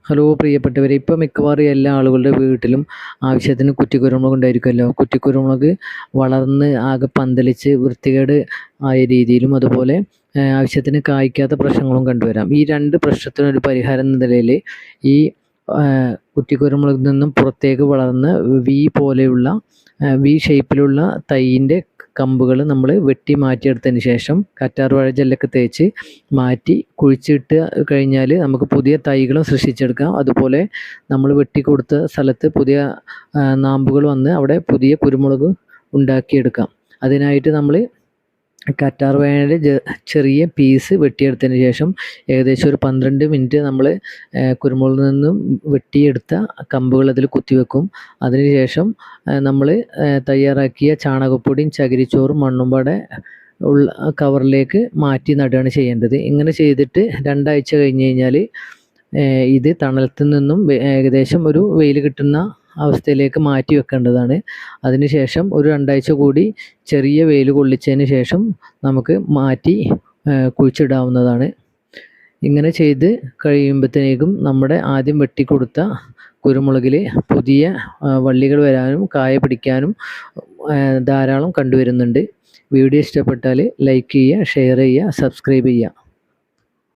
Hello പ്രിയപ്പെട്ടവരെ, ഇപ്പോൾ മിക്കവാറും എല്ലാ ആളുകളുടെ വീട്ടിലും ആവശ്യത്തിന് കുറ്റിക്കുരുമുളക് ഉണ്ടായിരിക്കുമല്ലോ. കുറ്റിക്കുരുമുളക് വളർന്ന് ആകെ പന്തലിച്ച് വൃത്തികേട് ആയ രീതിയിലും അതുപോലെ ആവശ്യത്തിന് കായ്ക്കാത്ത പ്രശ്നങ്ങളും കണ്ടുവരാം. ഈ രണ്ട് പ്രശ്നത്തിനൊരു പരിഹാരം എന്ന നിലയിൽ ഈ കുറ്റിക്കുരുമുളകിൽ നിന്നും പുറത്തേക്ക് വളർന്ന് പോലെയുള്ള വി ഷേപ്പിലുള്ള തൈയിൻ്റെ കമ്പുകൾ നമ്മൾ വെട്ടി മാറ്റിയെടുത്തതിന് ശേഷം കറ്റാർ വാഴ ജെല്ലൊക്കെ തേച്ച് മാറ്റി കുഴിച്ചിട്ട് കഴിഞ്ഞാൽ നമുക്ക് പുതിയ തൈകളും സൃഷ്ടിച്ചെടുക്കാം. അതുപോലെ നമ്മൾ വെട്ടിക്കൊടുത്ത സ്ഥലത്ത് പുതിയ നാമ്പുകൾ വന്ന് അവിടെ പുതിയ കുരുമുളക് ഉണ്ടാക്കിയെടുക്കാം. അതിനായിട്ട് നമ്മൾ കറ്റാർ വാഴയുടെ ചെറിയ പീസ് വെട്ടിയെടുത്തതിന് ശേഷം ഏകദേശം ഒരു 12 മിനിറ്റ് നമ്മൾ കുരുമുളകിൽ നിന്നും വെട്ടിയെടുത്ത കമ്പുകൾ അതിൽ കുത്തിവെക്കും. അതിനുശേഷം നമ്മൾ തയ്യാറാക്കിയ ചാണകപ്പൊടിയും ചകിരിച്ചോറും മണ്ണും പാടെ ഉള്ള കവറിലേക്ക് മാറ്റി നടുകയാണ് ചെയ്യേണ്ടത്. ഇങ്ങനെ ചെയ്തിട്ട് 2 ആഴ്ച കഴിഞ്ഞ് കഴിഞ്ഞാൽ ഇത് തണലത്തിൽ നിന്നും ഏകദേശം ഒരു വെയിൽ കിട്ടുന്ന അവസ്ഥയിലേക്ക് മാറ്റി വെക്കേണ്ടതാണ്. അതിനുശേഷം ഒരു 2 ആഴ്ച കൂടി ചെറിയ വെയിൽ കൊള്ളിച്ചതിന് ശേഷം നമുക്ക് മാറ്റി കുഴിച്ചിടാവുന്നതാണ്. ഇങ്ങനെ ചെയ്ത് കഴിയുമ്പോഴത്തേക്കും നമ്മുടെ ആദ്യം വെട്ടിക്കൊടുത്ത കുരുമുളകിൽ പുതിയ വള്ളികൾ വരാനും കായ പിടിക്കാനും ധാരാളം കണ്ടുവരുന്നുണ്ട്. വീഡിയോ ഇഷ്ടപ്പെട്ടാൽ ലൈക്ക് ചെയ്യുക, ഷെയർ ചെയ്യുക, സബ്സ്ക്രൈബ് ചെയ്യുക.